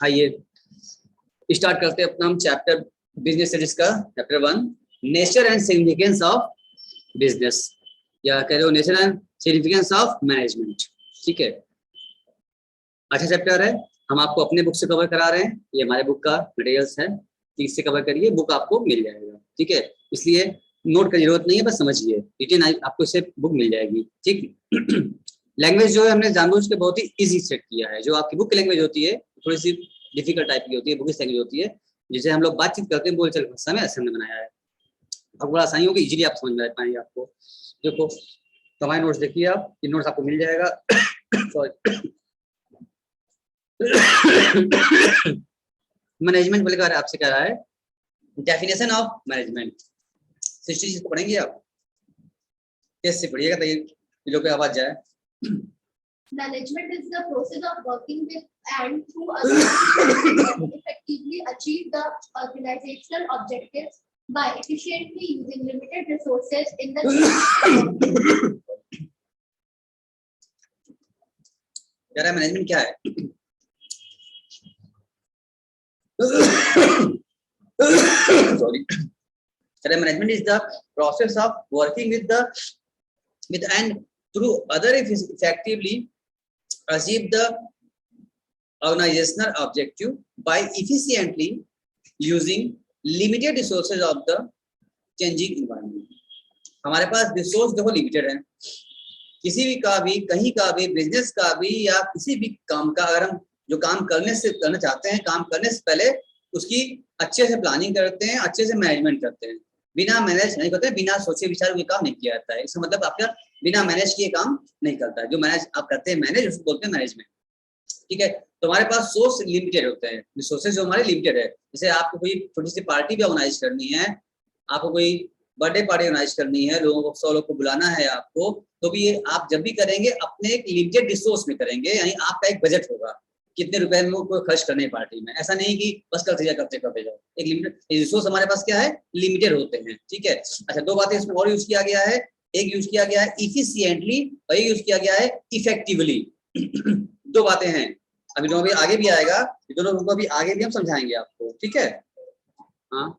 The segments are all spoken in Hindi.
आइए स्टार्ट करते हैं अपना हम चैप्टर बिजनेस स्टडीज का chapter 1, nature and significance of business, या कह रहे हो nature and significance of management. ठीक है, अच्छा चैप्टर है, हम आपको अपने बुक से कवर करा रहे हैं, ये हमारे बुक का मटेरियल्स है, इससे कवर करिए, बुक आपको मिल जाएगा। ठीक है, इसलिए नोट की जरूरत नहीं है, बस समझिए, रिटेन आपको इससे बुक मिल जाएगी। ठीक लैंग्वेज जो है हमने जानबूझ के बहुत ही इजी सेट किया है। जो आपकी बुक की लैंग्वेज होती है थोड़ी सी डिफिकल्ट टाइप की होती है, बुकिश लैंग्वेज होती है, जिसे हम लोग बातचीत करते हैं बोलचाल भाषा में, ऐसे हमने बनाया है, अब बड़ा आसानी होगी, इजीली आप समझ में पाएंगे। आपको देखो तो हमारे नोट्स देखिए आप, ये नोट्स आपको मिल जाएगा। मैनेजमेंट बोलेगा, आपसे कह रहा है डेफिनेशन ऑफ मैनेजमेंट, 60 चीज को पढ़ेंगे आप, कैसे पढ़िएगा तो ये लोग पे आवाज जाए। Management is the process of working with and through others to effectively achieve the organizational objectives by efficiently using limited resources in the यार मैनेजमेंट क्या है? Sorry. Management is the process of working with and through other effectively achieve the organizational objective by efficiently using limited resources of the changing environment. हमारे पास रिसोर्स देखो लिमिटेड है, किसी भी का भी, कहीं का भी, बिजनेस का भी या किसी भी काम का, अगर हम जो काम करना चाहते हैं, काम करने से पहले उसकी अच्छे से प्लानिंग करते हैं, अच्छे से मैनेजमेंट करते हैं। बिना मैनेज नहीं करते, बिना सोचे विचार हुए काम नहीं किया जाता है। इसका मतलब आपका बिना मैनेज किए काम नहीं करता है। जो मैनेज आप करते हैं, मैनेज उसको बोलते हैं मैनेजमेंट। ठीक है, तो हमारे पास सोर्स लिमिटेड होते हैं, रिसोर्सेज जो हमारे लिमिटेड है। जैसे आपको कोई छोटी सी पार्टी भी ऑर्गेनाइज करनी है, आपको कोई बर्थडे पार्टी ऑर्गेनाइज करनी है, लोगों को 100 लोग को बुलाना है आपको, तो भी ये आप जब भी करेंगे अपने एक लिमिटेड रिसोर्स में करेंगे, यानी आपका एक बजट होगा कितने रुपए में वो खर्च करने पार्टी में। ऐसा नहीं कि बस करते जाओ, एक लिमिटेड रिसोर्स हमारे पास क्या है, लिमिटेड होते हैं। ठीक है, अच्छा दो बातें इसमें और यूज किया गया है, एक यूज किया गया है इफिशिएंटली और एक यूज किया गया है इफेक्टिवली। दो बातें हैं, अभी दोनों भी आगे भी आएगा, दोनों को भी आगे भी हम समझाएंगे आपको। ठीक है, हाँ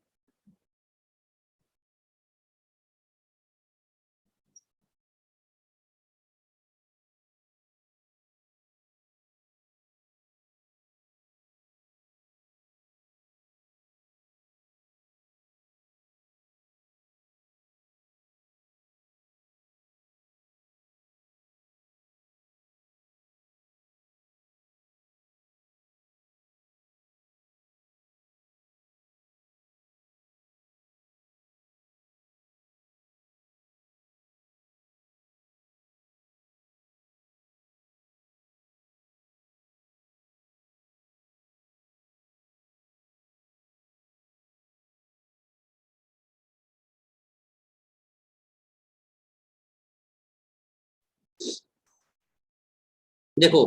देखो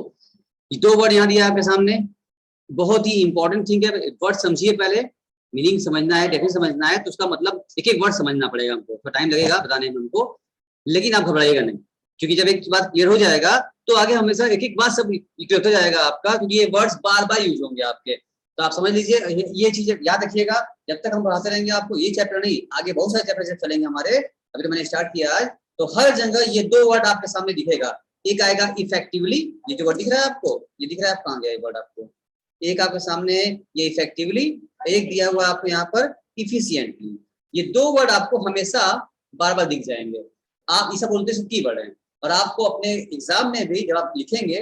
दो वर्ड यहाँ दिया आपके सामने, बहुत ही इंपॉर्टेंट थिंग है। वर्ड समझिए, पहले मीनिंग समझना है, डेफिनेशन समझना है, तो उसका मतलब एक एक वर्ड समझना पड़ेगा हमको, तो टाइम लगेगा बताने में हमको, लेकिन आप घबराइएगा नहीं, क्योंकि जब एक बात क्लियर हो जाएगा तो आगे हमेशा एक एक बात सब क्लियर होता जाएगा आपका, क्योंकि ये वर्ड्स बार बार यूज होंगे आपके। तो आप समझ लीजिए, ये चीज याद रखिएगा, जब तक हम पढ़ाते रहेंगे आपको, ये चैप्टर नहीं, आगे बहुत सारे चैप्टर चलेंगे हमारे। अभी तो मैंने स्टार्ट किया आज, तो हर जगह ये दो वर्ड आपके सामने दिखेगा। एक आएगा इफेक्टिवली, ये जो वर्ड दिख रहा है आपको, ये दिख रहा है, कहाँ गया ये वर्ड आपको, एक आपके सामने ये इफेक्टिवली, एक दिया हुआ आपको यहाँ पर इफिशिएंटली। ये दो वर्ड आपको हमेशा बार बार दिख जाएंगे। आप इसे बोलते हैं कीवर्ड है, और आपको अपने एग्जाम में भी जब आप लिखेंगे,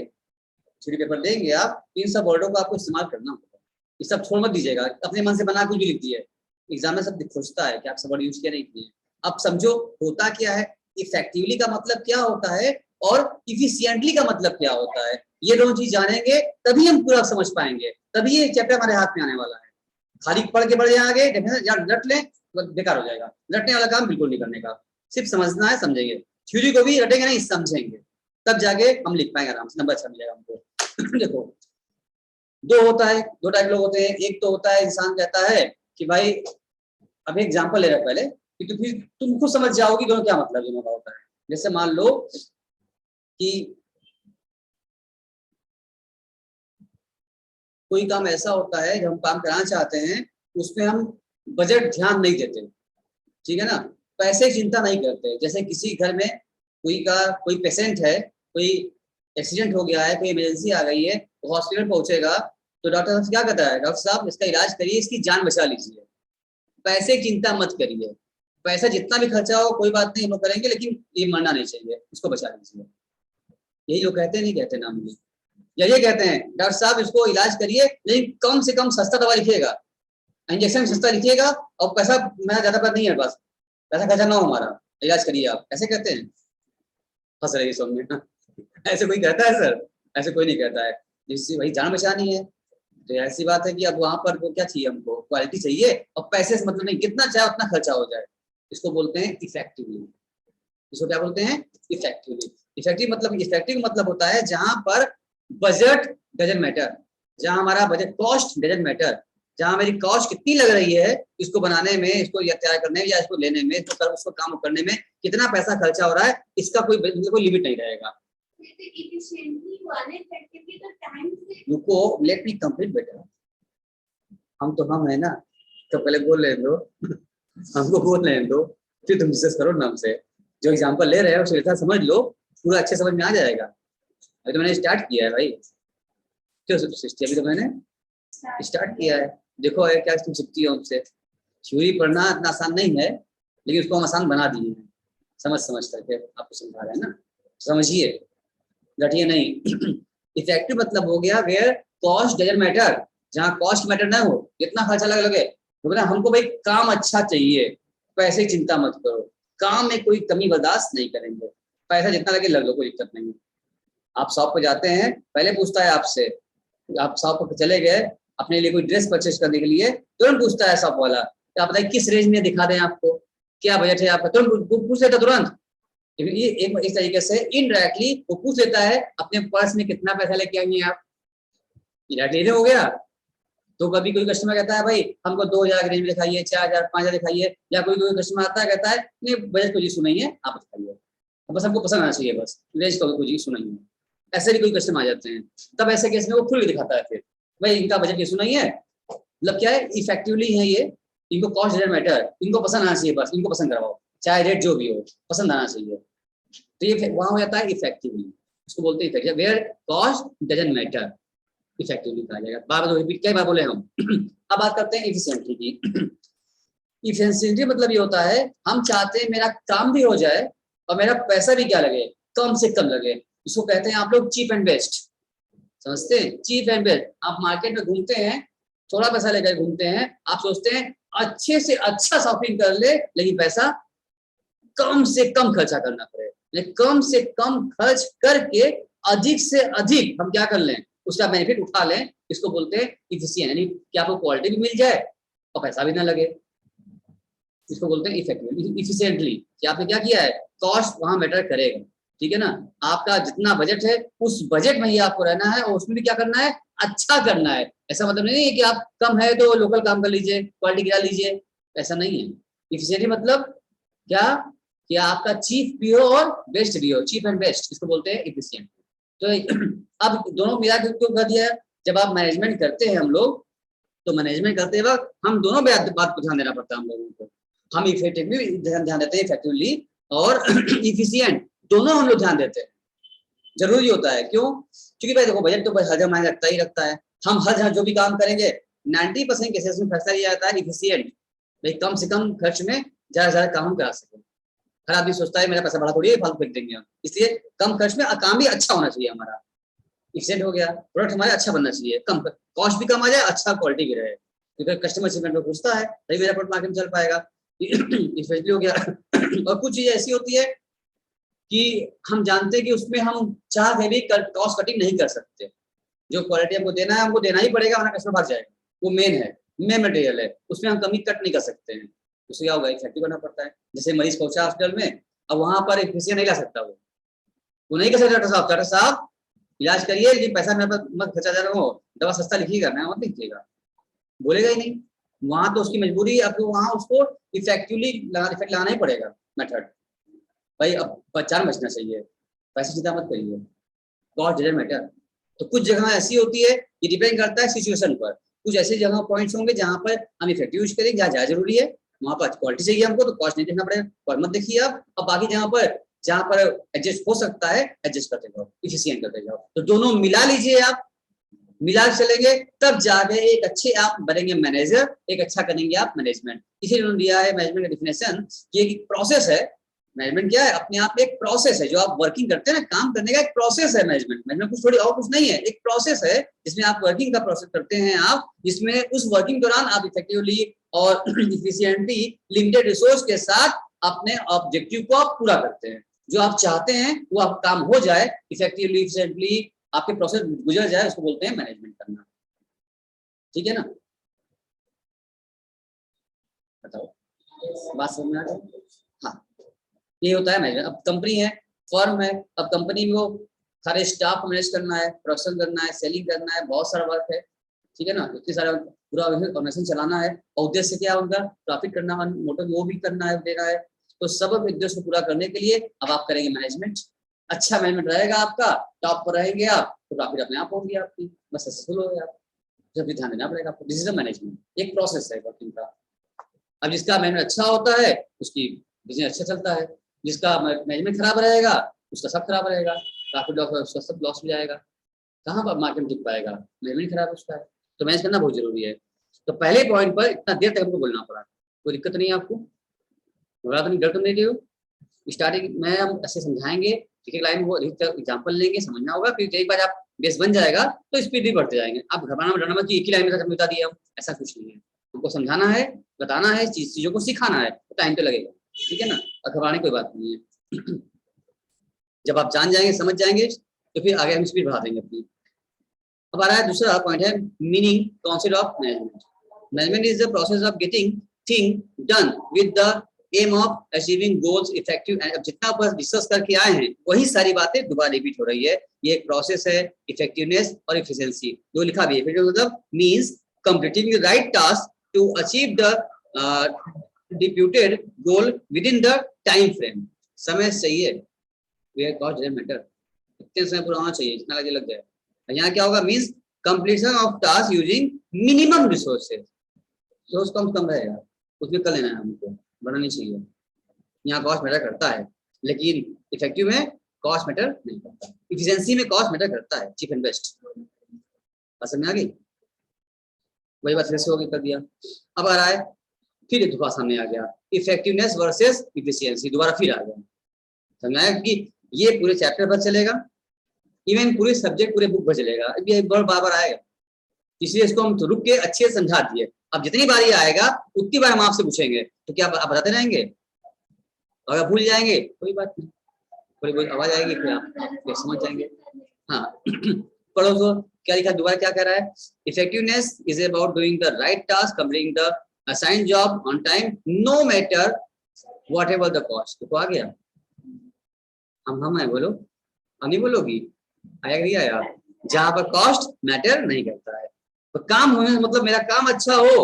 थ्योरी पेपर देंगे आप, इन सब वर्डों को आपको इस्तेमाल करना होगा। ये सब छोड़ मत दीजिएगा, अपने मन से बना कुछ भी लिख दिए, एग्जाम में सब खोजता है कि आप सब वर्ड यूज किया नहीं किए। अब समझो होता क्या है, इफेक्टिवली का मतलब क्या होता है और इफिशिएंटली का मतलब क्या होता है। ये दोनों चीज जानेंगे तभी हम पूरा समझ पाएंगे, तभी ये चैप्टर हमारे हाथ में आने वाला है। खाली पढ़ के बढ़ जाएंगे, रट लें तो बेकार हो जाएगा। रटने वाला काम बिल्कुल नहीं करने का, सिर्फ समझना है, समझेंगे। थ्योरी को भी रटेंगे नहीं, समझेंगे, तब जाके हम लिख पाएंगे आराम से, नंबर अच्छा मिलेगा हमको। देखो दो होता है, दो टाइप लोग होते हैं। एक तो होता है इंसान कहता है कि भाई, अभी एग्जाम्पल ले रहा है पहले, कि तो फिर तुम खुद समझ जाओगी दोनों क्या मतलब दोनों का होता है। जैसे मान लो कि कोई काम ऐसा होता है जब हम काम कराना चाहते हैं उसमें हम बजट ध्यान नहीं देते, ठीक है ना, पैसे की चिंता नहीं करते। जैसे किसी घर में कोई पेशेंट है, कोई एक्सीडेंट हो गया है, कोई इमरजेंसी आ गई है, तो हॉस्पिटल पहुंचेगा तो डॉक्टर साहब क्या कहता है, डॉक्टर साहब इसका इलाज करिए, इसकी जान बचा लीजिए, पैसे की चिंता मत करिए, पैसा जितना भी खर्चा हो कोई बात नहीं हम लोग करेंगे, लेकिन ये मरना नहीं चाहिए, इसको बचा लीजिए। यही लोग कहते हैं, नहीं कहते नाम नहीं, यही कहते हैं डॉक्टर साहब इसको इलाज करिए, लेकिन कम से कम सस्ता दवा लिखिएगा, इंजेक्शन सस्ता लिखिएगा, और पैसा मेरा ज्यादा पैसा नहीं है बस, पैसा खर्चा ना हो हमारा, इलाज करिए आप, ऐसे कहते हैं। फंस रही सब में ऐसे कोई कहता है सर? ऐसे कोई नहीं कहता है, जिससे वही जान बचानी है। तो ऐसी बात है कि अब वहां पर क्या चाहिए, हमको क्वालिटी चाहिए, और पैसे से मतलब नहीं, कितना चाहे उतना खर्चा हो जाए। इसको बोलते हैं इफेक्टिवली। इसको क्या बोलते हैं? इफेक्टिवली। इफेक्टिव मतलब होता है जहां पर बजट डजंट मैटर, जहां हमारा बजट कॉस्ट डजंट मैटर, जहां मेरी कॉस्ट कितनी लग रही है इसको बनाने में, इसको तैयार करने में, या इसको लेने में, उसको काम करने में कितना पैसा खर्चा हो रहा है, इसका कोई लिमिट नहीं रहेगा। रुको, लेट मी कंप्लीट बेटा, हम है ना, तो पहले बोल लेने दो हमको बोल लेने दो, फिर तुम डिस्कस करो नाम से। जो एग्जांपल ले रहे हो उसे समझ लो, पूरा अच्छे समझ में आ जाएगा। अभी तो मैंने स्टार्ट किया है भाई, क्यों सृष्टि, अभी तो मैंने स्टार्ट किया है। देखो क्या तुम सीखती हो हमसे, थ्योरी पढ़ना इतना आसान नहीं है, लेकिन उसको हम आसान बना दिए हैं, समझ करके आपको समझा रहे हैं ना, समझिए, घटिए नहीं इफेक्टिव मतलब हो गया वेयर कॉस्ट डजंट मैटर, जहां कॉस्ट मैटर ना हो, कितना खर्चा लगे, तो हमको भाई काम अच्छा चाहिए, पैसे की चिंता मत करो, काम में कोई कमी बर्दाश्त नहीं करेंगे, पैसा जितना लगे लग लो, कोई दिक्कत नहीं है। आप शॉप पे जाते हैं, पहले पूछता है आपसे, आप शॉप पे चले गए अपने लिए कोई ड्रेस परचेज करने के लिए, तुरंत पूछता है शॉप वाला, क्या पता है किस रेंज में दिखा दें आपको, क्या बजट है आपका, तुरंत पूछ लेता तुरंत। ये इस तरीके से इनडायरेक्टली वो पूछ लेता है अपने पर्स में कितना पैसा लेके आएंगे आप, इनडायरेक्टली हो गया। तो कभी कोई कस्टमर कहता है भाई हमको 2000 की रेंज में दिखाइए, 4000 5000 दिखाइए, या कोई कस्टमर आता है कहता है नहीं बजट कोई इशू नहीं है, आप दिखाइए, बस हमको पसंद आना चाहिए, बस रेंज का कोई इशू नहीं है। ऐसे भी कोई कस्टमर आ जाते हैं, तब ऐसे केस में वो खुल के दिखाता है, फिर भाई इनका बजट इशू नहीं है, मतलब क्या है, इफेक्टिवली है ये, इनको कॉस्ट डजंट मैटर, इनको पसंद आना चाहिए, बस इनको पसंद करवाओ, चाहे रेट जो भी हो, पसंद आना चाहिए। तो ये वहां हो जाता है इफेक्टिवली, उसको बोलते हैं where cost doesn't matter, effectively कहा जाएगा। बार बार रिपीट कई बार बोले हम अब बात करते हैं इफिशिएंटली की। इफिशिएंटली मतलब ये होता है हम चाहते हैं मेरा काम भी हो जाए और मेरा पैसा भी क्या लगे, कम से कम लगे, इसको कहते हैं आप लोग चीप एंड बेस्ट, समझते हैं, चीप एंड बेस्ट। आप मार्केट में घूमते हैं, थोड़ा पैसा लेकर घूमते हैं, आप सोचते हैं अच्छे से अच्छा शॉपिंग कर ले, लेकिन पैसा कम से कम खर्चा करना पड़े, कम से कम खर्च करके अधिक से अधिक हम क्या कर लें, उसका बेनिफिट उठा लें, इसको बोलते हैं इफिशिएंट, यानी कि आपको क्वालिटी भी मिल जाए और पैसा भी ना लगे, इसको बोलते हैं इफेक्टिव इफिशिएंटली। कि आपने क्या किया है, कॉस्ट वहां मैटर करेगा, ठीक है ना, आपका जितना बजट है उस बजट में ही आपको रहना है, और उसमें भी क्या करना है, अच्छा करना है। ऐसा मतलब नहीं है कि आप कम है तो लोकल काम कर लीजिए, क्वालिटी गिरा लीजिए, ऐसा नहीं है। इफिशिएंटली मतलब क्या, कि आपका चीप भी हो और बेस्ट भी हो, चीप एंड बेस्ट, इसको बोलते हैं इफिशिएंट। तो अब दोनों मिला के क्यों कर दिया है, जब आप मैनेजमेंट करते हैं हम लोग, तो मैनेजमेंट करते वक्त हम दोनों बात को ध्यान देना पड़ता है हम लोगों को, हम इफेक्टिवली ध्यान देते हैं, इफेक्टिवली और इफिशिएंट दोनों हम लोग ध्यान देते हैं, जरूरी होता है। क्यों? क्योंकि भाई देखो बजट तो हर जगह रखता ही रखता है, हम हर जगह जो भी काम करेंगे 90% केसेस में फैसला लिया जाता है इफिशिएंट, भाई कम से कम खर्च में ज्यादा से ज्यादा काम हम करा सकें। हर आदमी सोचता है मेरा पैसा बड़ा थोड़ी है फालतू फेंक देंगे हम, इसलिए कम खर्च में काम भी अच्छा होना चाहिए हमारा, इफिशिएंट हो गया, प्रोडक्ट हमारा अच्छा बनना चाहिए, कम कॉस्ट भी कम आ जाए, अच्छा क्वालिटी भी रहे, क्योंकि कस्टमर सेगमेंट में पूछता है तभी मेरा प्रोडक्ट मार्केट में चल पाएगा, इफेक्टिवली हो गया। और कुछ चीजें ऐसी होती है कि हम जानते हैं कि उसमें हम चाह के भी कॉस्ट कटिंग नहीं कर सकते, जो क्वालिटी हमको देना है हमको देना ही पड़ेगा, वरना कस्टमर भाग जाएगा, वो मेन मटेरियल है, उसमें हम कमी कट नहीं कर सकते हैं, उससे क्या होगा, इफेक्टिव करना पड़ता है। जैसे मरीज पहुंचा हॉस्पिटल में, अब वहां पर एफिशिएंट नहीं ला सकता, वो नहीं कर सकता, डॉक्टर साहब इलाज करिए लेकिन पैसा मेरे पास मत खर्चा जा रहा हो, दवा सस्ता लिखिएगा, मैं मत लिखिएगा, बोलेगा ही नहीं। वहां तो उसकी मजबूरी, आपको वहां उसको इफेक्टिवली इफेक्ट लगाना ही पड़ेगा मेथड। भाई अब जान बचना चाहिए, पैसे चिंता मत करिए, कॉस्ट डजंट मैटर, तो कुछ जगह ऐसी होती है, ये डिपेंड करता है सिचुएशन पर। कुछ ऐसी जगह पॉइंट्स होंगे जहां पर हम इफेक्टिव यूज करेंगे, जहाँ ज्यादा जरूरी है वहां पर क्वालिटी चाहिए हमको, तो कॉस्ट नहीं देखना पड़ेगा, और मत देखिए आप। अब बाकी जहाँ पर एडजस्ट हो सकता है एडजस्ट करते जाओ, इफिशिएंट करते जाओ। तो दोनों मिला लीजिए आप, मिला चलेंगे तब जाके एक अच्छे आप बनेंगे मैनेजर, एक अच्छा करेंगे आप मैनेजमेंट। इसीलिए उन्होंने दिया है मैनेजमेंट का डिफिनेशन, ये एक प्रोसेस है। मैनेजमेंट क्या है, अपने आप में एक प्रोसेस है, जो आप वर्किंग करते हैं ना, काम करने का एक प्रोसेस है मैनेजमेंट। मैनेजमेंट कुछ थोड़ी और कुछ नहीं है, एक प्रोसेस है जिसमें आप वर्किंग का प्रोसेस करते हैं आप, जिसमें उस वर्किंग दौरान आप इफेक्टिवली और इफिशिएंटली लिमिटेड रिसोर्स के साथ अपने ऑब्जेक्टिव को आप पूरा करते हैं। जो आप चाहते हैं वो आप काम हो जाए इफेक्टिवली, इफिशिएंटली, आपके प्रोसेस गुजर जाए, उसको बोलते हैं मैनेजमेंट करना। ठीक है ना, बताओ बात समझ में आ गई? हाँ, ये होता है मैनेजमेंट। अब कंपनी है, फर्म है, अब कंपनी में वो सारे स्टाफ मैनेज करना है, प्रोडक्शन करना है, सेलिंग करना है, बहुत सारा वर्क है। ठीक है ना, इतने सारा पूरा ऑर्गेनाइजेशन चलाना है, और उद्देश्य क्या है उनका, प्रॉफिट करना, मोटिव वो भी करना है, देना है। तो सब उद्देश्य को पूरा करने के लिए अब आप करेंगे मैनेजमेंट। अच्छा मैनेजमेंट रहेगा आपका, टॉप पर रहेंगे आप, तो प्रॉफिट अपने आप होगी आपकी, बस सक्सेसफुल हो गए आप। जब भी ध्यान देना पड़ेगा आपको, डिसीजन मैनेजमेंट एक प्रोसेस है वर्किंग का। अब जिसका मैनेजमेंट अच्छा होता है उसकी बिजनेस अच्छा चलता है, जिसका मैनेजमेंट खराब रहेगा उसका सब खराब रहेगा, प्रॉफिट लॉस उसका सब लॉस हो जाएगा, कहाँ पर मार्केट टिक पाएगा, मैनेजमेंट खराब उसका है। तो मैनेज करना बहुत जरूरी है। तो पहले पॉइंट पर इतना देर तक हमको बोलना पड़ा, कोई दिक्कत नहीं है आपको, डर तो नहीं रही हो। स्टार्टिंग में हम ऐसे समझाएंगे, एक एक लाइन वो एग्जाम्पल लेंगे, समझना होगा, फिर एक बार आप बेस बन जाएगा तो स्पीड भी बढ़ते जाएंगे। आप घबराना डरना मत कि एक ही लाइन में खत्म बता दिया हम, ऐसा कुछ नहीं है। हमको समझाना है, बताना है, चीजों को सिखाना है, तो टाइम तो लगेगा। ठीक है ना, घबराने की कोई बात नहीं है। जब आप जान जाएंगे, समझ जाएंगे, तो फिर आगे हम स्पीड बढ़ा देंगे अपनी। अब आ रहा है दूसरा पॉइंट है, meaning concept of management. Management is the process of getting thing done with the aim of achieving goals effective. अब जितना ऊपर डिस्कस करके आए हैं वही सारी बातें दोबारा रिपीट हो रही है। ये एक प्रोसेस है, इफेक्टिवनेस और इफिशिएंसी जो लिखा भी है, मतलब means completing the right task to achieve the deputed goal within the time frame. समय चाहिए, मैटर इतने समय पूरा होना चाहिए, जितना लग जाए। यहाँ क्या होगा, means completion of task using minimum resources. Resource कम रहेगा, उसमें कर लेना है हमको, बढ़ना नहीं चाहिए। यहाँ कॉस्ट मैटर करता है, लेकिन इफेक्टिव में कॉस्ट मैटर नहीं करता, इफिशिएंसी में कॉस्ट मैटर करता है, चीप एंड बेस्ट। समझ में आ गई? वही बात फिर से होगी, कर दिया। अब आ रहा है फिर एक दोबारा सामने आ गया, इफेक्टिवनेस वर्सेस इफिशिएंसी, दोबारा फिर आ गया। समझाया कि ये पूरे चैप्टर पर चलेगा, इवन पूरे सब्जेक्ट पूरे बुक पर चलेगा, ये बार बार आएगा, इसलिए इसको हम तो रुक के अच्छे से समझा दिए। अब जितनी बार ये आएगा उतनी बार हम आपसे पूछेंगे, तो क्या आप बताते रहेंगे? अगर भूल जाएंगे कोई बात नहीं, थोड़ी बहुत आवाज आएगी फिर आप समझ जाएंगे। हाँ पढ़ो तो क्या लिखा, दोबारा क्या कह रहा है, effectiveness is about doing the right task, completing the assigned job on time, no matter whatever the cost. तो आ गया, हम है, बोलो, हम नहीं बोलोगी, आया नहीं आया? जहां पर कॉस्ट मैटर नहीं करता है, तो काम होने मतलब मेरा काम अच्छा हो,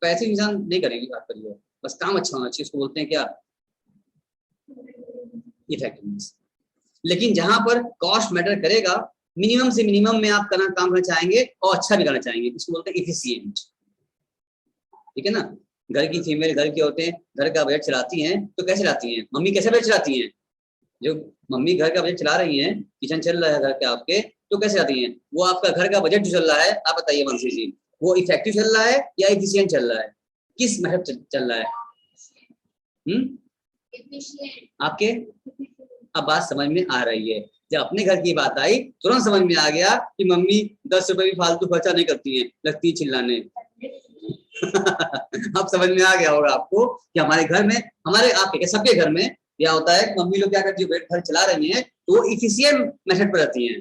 पैसे इंसान नहीं करेगी, बात करिए, बस काम अच्छा होना चाहिए, उसको बोलते हैं क्या, इफेक्टिवनेस। लेकिन जहां पर कॉस्ट मैटर करेगा, मिनिमम से मिनिमम में आप करना काम करना चाहेंगे और अच्छा भी करना चाहेंगे, इसको बोलते हैं इफिशिएंट। ठीक है ना, घर की फीमेल, घर के होते हैं, घर का बजट चलाती हैं, तो कैसे चलाती हैं, मम्मी कैसे बजट चलाती हैं? जो मम्मी घर का बजट चला रही हैं, किचन चल रहा है घर के आपके, तो कैसे आती हैं? वो आपका घर का बजट जो चल रहा है, आप बताइए वंशी जी, वो इफेक्टिव चल रहा है या इफिशिएंट चल रहा है, किस मेथड चल रहा है? आपके अब बात समझ में आ रही है। जब अपने घर की बात आई तुरंत समझ में आ गया कि मम्मी 10 रुपए भी फालतू खर्चा नहीं करती हैं, लगती चिल्लाने। अब समझ में आ गया होगा आपको कि हमारे घर में, हमारे आपके सबके घर में क्या होता है, मम्मी लोग क्या करती है, घर चला रही हैं तो वो इफिशिएंट मेथड पर रहती हैं।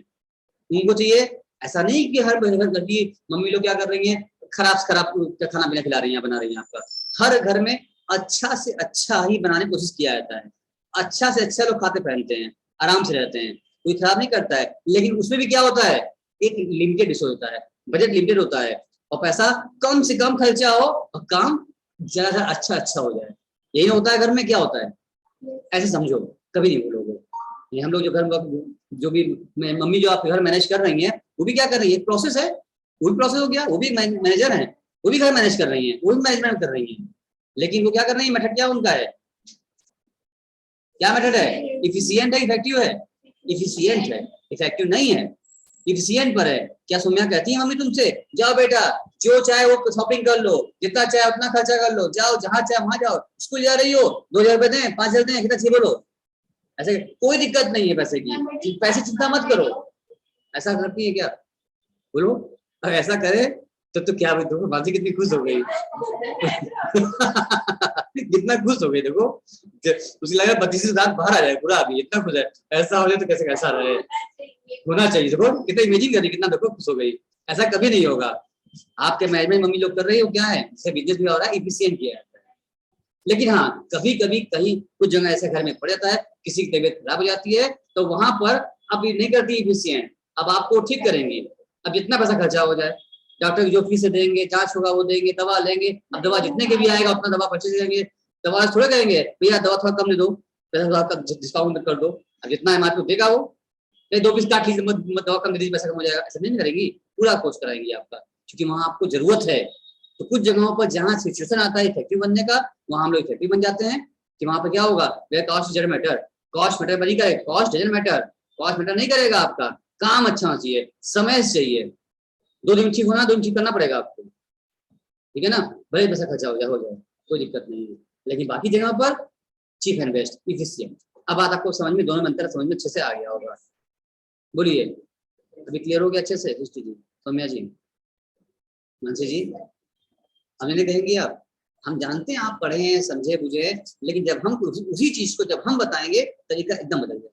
उनको चाहिए, ऐसा नहीं कि हर घर की मम्मी लोग क्या कर रही हैं, खराब खाना पीना खिला रही हैं, बना रही हैं। आपका हर घर में अच्छा से अच्छा ही बनाने की कोशिश किया जाता है, अच्छा से अच्छा लोग खाते पहनते हैं, आराम से रहते हैं, कोई खराब नहीं करता है। लेकिन उसमें भी क्या होता है, एक लिमिटेड रिसोर्स होता है, बजट लिमिटेड होता है, और पैसा कम से कम खर्चा हो और काम ज्यादा अच्छा हो जाए, यही होता है। घर में क्या होता है, ऐसे समझो, कभी नहीं बोलोगे। ये हम लोग जो घर में जो भी मम्मी जो आपके घर मैनेज कर रही हैं वो भी क्या कर रही है, प्रोसेस है, वो भी प्रोसेस हो गया, वो भी मैनेजर है, वो भी घर मैनेज कर रही हैं, वो भी मैनेजमेंट कर रही हैं, लेकिन वो क्या कर रही है, मेथड क्या उनका है, क्या मेथड है, इफिशिएंट है इफेक्टिव है, इफिशिएंट है, इफेक्टिव नहीं है, इफिशिएंट पर है। क्या सोम्या कहती है मम्मी तुमसे, जाओ बेटा जो चाहे वो शॉपिंग कर लो, जितना चाहे उतना खर्चा कर लो, जाओ जहां चाहे वहां जाओ, स्कूल जा रही हो 2000 रुपए दें, 5000 दें, कितना चाहिए बोलो, ऐसे कोई दिक्कत नहीं है पैसे की, पैसे चिंता मत करो। ऐसा करती है क्या, बोलो, अगर ऐसा करे तो क्या देखो बाजी कितनी खुश हो गई कितना खुश हो गई देखो, उसे लगा 32 दांत बाहर आ जाए पूरा, अभी इतना खुश है, ऐसा हो जाए तो कैसे कैसा रहे, होना चाहिए, देखो कितना इमेजिन करी, कितना देखो खुश हो गई, ऐसा कभी नहीं होगा। आपके मैनेजमेंट मम्मी लोग कर रही हो क्या है, जैसे बिजनेस भी हो रहा है, इफिशिएंट किया जाता है। लेकिन हाँ कभी कभी कहीं कुछ जगह ऐसे घर में पड़ जाता है, किसी की तबीयत खराब हो जाती है, तो वहां पर अब ये नहीं करती इफिशिएंट, अब आपको ठीक करेंगे, अब जितना पैसा खर्चा हो जाए, डॉक्टर की जो फीस देंगे, जांच होगा वो देंगे, दवा लेंगे, अब दवा जितने के भी आएगा उतना दवा परचेज करेंगे, दवा थोड़े करेंगे भैया दवा थोड़ा कम दे दो, पैसा थोड़ा डिस्काउंट कर दो, अब जितना एमआरपी देगा वो, नहीं 2 पीस काट लीजिए, मत दवा कम दे दीजिए, पैसा कम हो जाएगा, ऐसा नहीं करेगी, पूरा कोर्स कराएंगी आपका, क्योंकि वहां आपको जरूरत है। तो कुछ जगहों पर जहाँ सिचुएशन आता है इफेक्टिव बनने का, वहां हम लोग इफेक्टिव बन जाते हैं, कि वहां पर क्या होगा, cost doesn't matter, cost matter नहीं करेगा, cost doesn't matter, cost matter नहीं करेगा, आपका काम अच्छा होना चाहिए, समय चाहिए, 2 दिन ठीक होना, 2 दिन ठीक करना पड़ेगा आपको, ठीक है ना, भले पैसा खर्चा हो जाए कोई दिक्कत नहीं है, लेकिन बाकी जगह पर चीप एंड बेस्ट इफिशिएंट। अब बात आपको समझ में, दोनों में अंतर समझ में अच्छे से आ गया होगा, बोलिए अभी क्लियर हो गया अच्छे से, सृष्टि जी, सौम्या जी, मानसी जी, हमें नहीं कहेंगे आप, हम जानते हैं आप पढ़े हैं समझे बुझे, लेकिन जब हम उसी चीज को जब हम बताएंगे तरीका एकदम बदल जाए,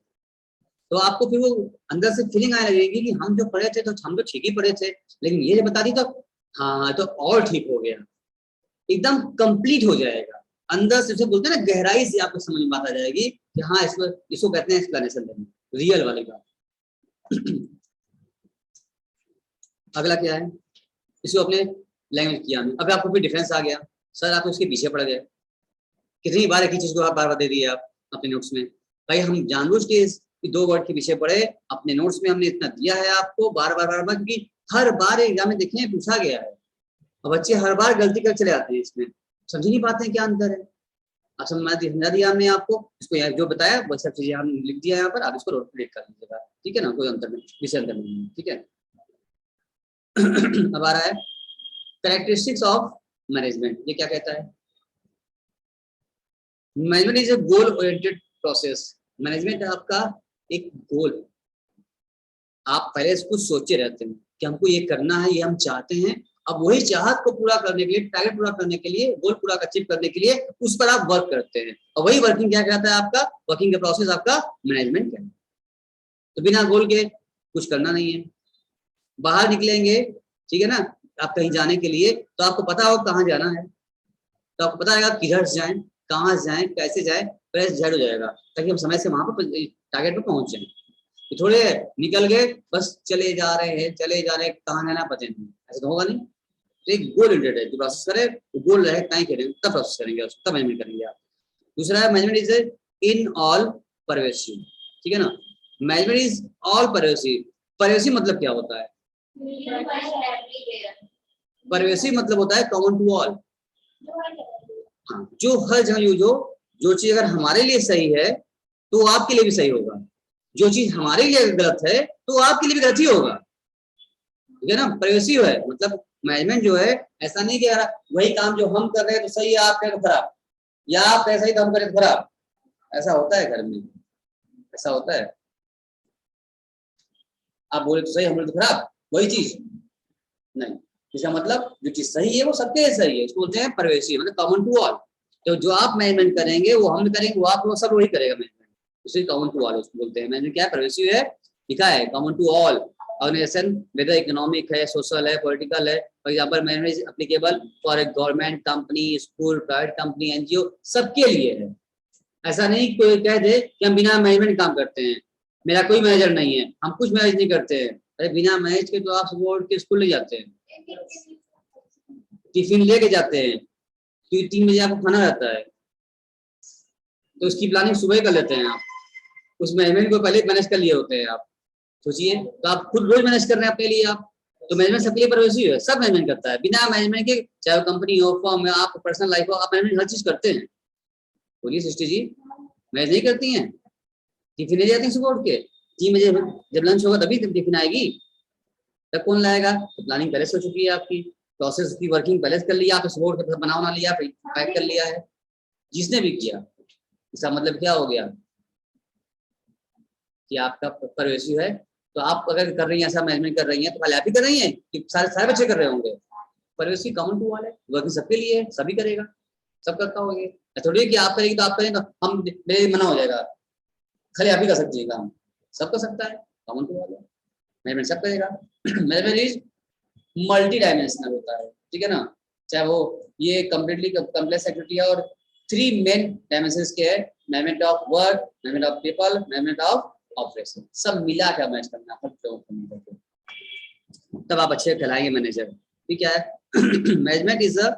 तो आपको फिर वो अंदर से फीलिंग आने लगेगी कि हम जो पढ़े थे तो हम तो ठीक ही पढ़े थे, लेकिन ये बता दी तो हाँ तो और ठीक हो गया, एकदम कंप्लीट हो जाएगा, अंदर से उसे बोलते हैं ना, गहराई से आपको समझ में बात आ जाएगी कि हाँ इसको कहते हैं एक्सप्लेनेशन देना, रियल वाली बात। अगला क्या है, इसको अपने लैंग्वेज किया में, अब आपको फिर डिफरेंस आ गया, सर आप इसके पीछे पड़ गए, कितनी बार एक ही चीज को आप बार बार दे दिए आप अपने नोट्स में, भाई हम जानबूझ के 2 वर्ड के पीछे पड़े, अपने नोट्स में हमने इतना दिया है आपको बार बार, क्योंकि हर बार एग्जाम में देखने पूछा गया है, और बच्चे हर बार गलती कर चले आते हैं, इसमें समझ नहीं पाते हैं क्या अंतर है, अब समझा दिया हमने आपको, इसको जो बताया वो सब चीजें हम लिख दिया यहाँ पर, आप इसको रोटेट कर लीजिएगा, ठीक है ना, कोई अंतर नहीं, विषय अंतर नहीं है, ठीक है। अब आ रहा है कैरेक्टरिस्टिक्स ऑफ मैनेजमेंट, ये क्या कहता है, management is a goal oriented process, management आपका एक गोल, आप पहले से कुछ सोचे रहते हैं कि हमको ये करना है, ये हम चाहते हैं, अब वही चाहत को पूरा करने के लिए, टारगेट पूरा करने के लिए, गोल पूरा अचीव करने के लिए उस पर आप वर्क करते हैं, और वही वर्किंग क्या कहता है, आपका वर्किंग का प्रोसेस आपका मैनेजमेंट है। तो बिना गोल के कुछ करना नहीं है, बाहर निकलेंगे ठीक है ना, आप कहीं जाने के लिए तो आपको पता हो कहाँ जाना है, तो आपको पता है किधर से जाएं, कहाँ से जाएं, कैसे जाएं, पहले डिसाइड हो जाएगा, ताकि हम समय से वहां पर टारगेट पर पहुंच जाएं, तो थोड़े निकल गए बस चले जा रहे हैं कहाँ जाना पता नहीं, ऐसा तो होगा नहीं, तो एक गोल रिलेटेड है, जो प्रोसेस करे गोल रहे कहीं करेंगे तब प्रोसेस करेंगे, तब मैनेजमेंट करेंगे आप। दूसरा है management is in all pervasive, ठीक है ना, management is all pervasive, pervasive मतलब क्या होता है, परवेसिव मतलब होता है कॉमन टू ऑल, हाँ जो हर जगह जो चीज अगर हमारे लिए सही है तो आपके लिए भी सही होगा, जो चीज हमारे लिए गलत है तो आपके लिए भी गलत ही होगा, ठीक है ना, परवेसिव है, मतलब मैनेजमेंट जो है ऐसा नहीं कि यार वही काम जो हम कर रहे हैं तो सही है, आप करें तो खराब, या आप ऐसा ही काम करें तो खराब, ऐसा होता है घर में, ऐसा होता है, आप बोले तो सही हम बोले तो खराब, वही चीज नहीं, इसका मतलब जो चीज सही है वो सबके लिए सही है, इसको बोलते हैं परवेसिव, मतलब कॉमन टू ऑल, तो जो आप मैनेजमेंट करेंगे वो हम करेंगे, वो आप लोग सब वही करेगा मैनेजमेंट, इसे कॉमन टू ऑल उसको बोलते हैं। मैनेजमेंट क्या है, परवेसिव है, लिखा है common to all organisation, whether economic है, सोशल है, पॉलिटिकल है, for example management is applicable for a government company, school, private company, NGO, सबके लिए है, ऐसा नहीं कोई कह दे कि हम बिना मैनेजमेंट काम करते हैं, मेरा कोई मैनेजर नहीं है, हम कुछ मैनेज नहीं करते हैं, अरे बिना मैनेज के तो आप सुबह उठ के स्कूल ले जाते हैं, टिफिन लेके जाते हैं, क्योंकि 3 बजे आपको खाना रहता है, तो उसकी प्लानिंग सुबह ही कर लेते हैं आप, उस मैनेजमेंट को पहले मैनेज कर लिए होते हैं आप, सोचिए, तो आप खुद रोज मैनेज कर रहे हैं अपने लिए आप, तो मैनेजमेंट सबके लिए परवेसिव है, सब मैनेजमेंट करता है। बिना मैनेजमेंट के, चाहे कंपनी हो, फर्म हो, आप पर्सनल लाइफ हो, आप मैनेजमेंट हर चीज करते हैं। बोलिए सृष्टि जी, मैनेज नहीं करती हैं? टिफिन ले जाती हैं सुबह उठ के, 3 बजे जब लंच होगा तभी टिफिन आएगी, तब कौन लाएगा? तो प्लानिंग पहले से हो चुकी है आपकी, प्रोसेस की वर्किंग पहले से कर लिया आपने, सुबह उठ के बना लिया, पैक कर लिया है। जिसने भी किया, इसका मतलब क्या हो गया कि आपका परवेसिव है। तो आप अगर कर रही हैं, ऐसा मैनेजमेंट कर रही हैं, तो खाली आप ही कर रही हैं कि सारे सारे बच्चे कर रहे होंगे? परवेसिव कॉमन टू ऑल है, वर्किंग सबके लिए है, सभी करेगा, सब करता होगा। थोड़ी है कि आप करेंगे तो आप करेंगे तो हम मेरे मना हो जाएगा, खाली आप ही कर सकती है काम, सब कर सकता है, कॉमन टू ऑल है, मैनेजमेंट सब करेगा। मैनेजमेंट इज मल्टी डायमेंशनल होता है, ठीक है ना, चाहे वो ये कम्प्लीटली कॉम्प्लेक्स एक्टिविटी है, और 3 मेन डायमेंशंस के है, management of work, management of people, management of operation, सब मिला के मैनेज करना है, तब आप अच्छे कहलाएंगे मैनेजर। ठीक है, management is a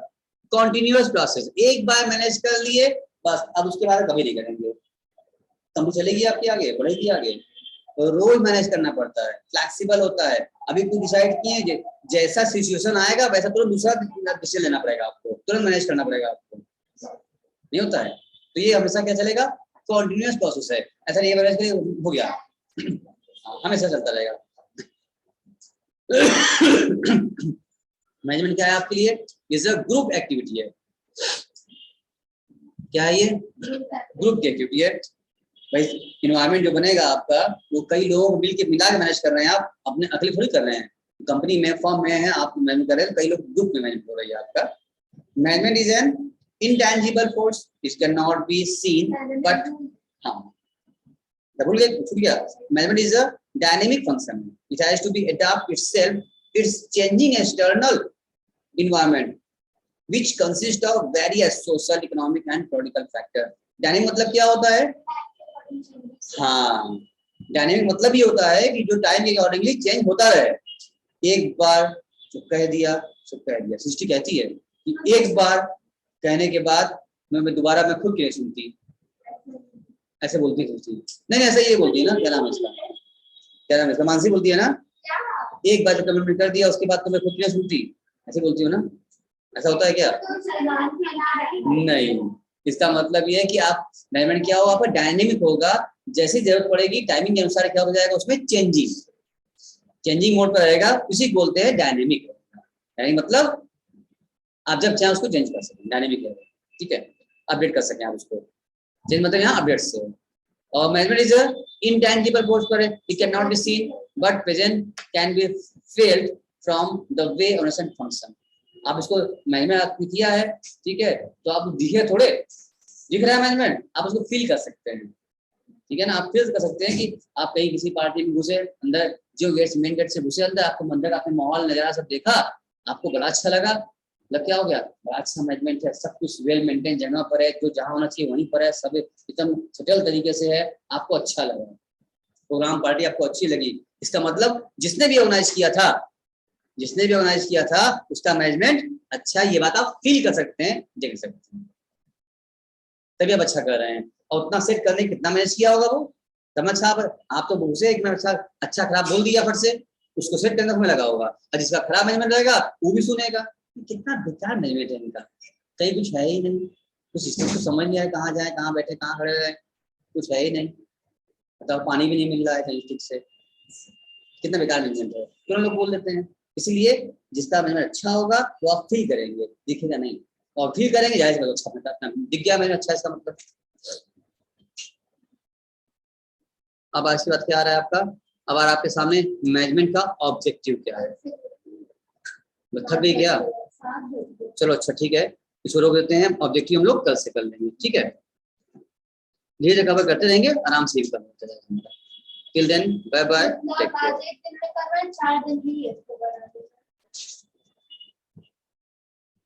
continuous process, एक बार मैनेज कर लिए बस, अब उसके बाद कभी नहीं करेंगे, कंपनी चलेगी आपकी आगे, बढ़ेगी आगे, तो रोज मैनेज करना पड़ता है, फ्लेक्सिबल होता है। अभी कुछ डिसाइड किए, जैसा सिचुएशन आएगा वैसा तुरंत दूसरा डिसीजन लेना पड़ेगा आपको, तुरंत मैनेज करना पड़ेगा आपको, नहीं होता है। तो ये हमेशा क्या चलेगा, कॉन्टिन्यूअस प्रोसेस है, ऐसा नहीं मैनेज करिए हो गया, हमेशा चलता रहेगा। मैनेजमेंट क्या है आपके लिए, इज अ ग्रुप एक्टिविटी है। क्या है ये? ग्रुप की एक्टिविटी है भाई। इन्वायरमेंट जो बनेगा आपका, वो कई लोगों को मिला के मैनेज कर रहे हैं, आप अपने अकेले थोड़ी कर रहे हैं। कंपनी में, फर्म में है, आप मैनेज कर रहे हैं, कई लोग ग्रुप में मैनेज हो रही है आपका। Management is an intangible force, it cannot be seen, but management is a dynamic function, it has to be adapt itself, it's changing external environment which consists of various social, economic and political factor। dynamic मतलब क्या होता है? हाँ, डायनेमिक मतलब ये होता है कि जो टाइम के अकॉर्डिंगली चेंज होता रहे। एक बार चुप कह दिया, चुप कह दिया, सृष्टि कहती है कि एक बार कहने के बाद मैं दोबारा मैं खुद नहीं सुनती, ऐसे बोलती थी। नहीं ऐसा ये बोलती है ना, क्या नाम है इसका, क्या नाम है इसका, मानसी बोलती है ना, एक बार जब कमिटमेंट कर दिया उसके बाद तो मैं खुद नहीं सुनती, ऐसे बोलती हूँ ना, ऐसा होता है क्या? नहीं, इसका मतलब ये है कि आप मैनेजमेंट क्या होगा, आपका डायनेमिक होगा, जैसी जरूरत पड़ेगी टाइमिंग के अनुसार क्या हो जाएगा, उसमें चेंजिंग मोड पर रहेगा, उसी को बोलते हैं डायनेमिक। मतलब आप जब चाहे उसको चेंज कर सकें, डायनेमिक है, ठीक है, अपडेट कर सकें आप उसको, चेंज मतलब यहाँ अपडेट से। और management is a intangible force पर है, it can not be seen but present can be felt from the way organisation function. आप इसको मैनेजमेंट आपने किया है, ठीक है, तो आप दिखे थोड़े, दिख रहा है मैनेजमेंट, आप उसको फील कर सकते हैं, ठीक है ना, आप फील कर सकते हैं कि आप कहीं किसी पार्टी में घुसे, अंदर जो गेट मेन गेट से घुसे अंदर, आपको मंदिर आपने माहौल नजारा सब देखा, आपको बड़ा अच्छा लगा, मतलब क्या हो गया, बड़ा अच्छा मैनेजमेंट है, सब कुछ वेल मेंटेन जगह पर है, जो जहाँ होना चाहिए वहीं पर है, सब एकदम सटल तरीके से है, आपको अच्छा लगा, प्रोग्राम पार्टी आपको अच्छी लगी, इसका मतलब जिसने भी ऑर्गेनाइज किया था उसका मैनेजमेंट अच्छा, ये बात आप फील कर सकते हैं, देख सकते हैं, तभी आप अच्छा कर रहे हैं। और उतना सेट करने कितना मैनेज किया होगा वो, तब अच्छा आप तो घुसे एक में अच्छा खराब बोल दिया फट से, उसको सेट करने में लगा होगा, और जिसका खराब मैनेजमेंट रहेगा वो भी सुनेगा, कितना बेकार मैनेजमेंट है इनका, कहीं कुछ है ही नहीं, कुछ सिस्टम को समझ नहीं आए, कहाँ जाए, कहाँ बैठे, कहाँ खड़े रहे, कुछ है ही नहीं, मतलब पानी भी नहीं मिल रहा है कहीं ठीक से, कितना बेकार मैनेजमेंट है, क्यों लोग बोल देते हैं। इसलिए जिसका मैनेजमेंट अच्छा होगा वो आप फील करेंगे, दिखेगा नहीं, और फील करेंगे जाहिर है अच्छा अपना दिख गया मैंने अच्छा, इसका मतलब। अब आज की बात क्या आ रहा है आपका, अब आ रहा है आपके सामने मैनेजमेंट का ऑब्जेक्टिव क्या है, थक गई क्या? चलो अच्छा ठीक है, इसको रोक देते हैं, ऑब्जेक्टिव हम लोग कल से कर लेंगे, ठीक है, धीरे धीरे कवर करते रहेंगे, आराम से ही करते रहेंगे। Till then bye bye, take care.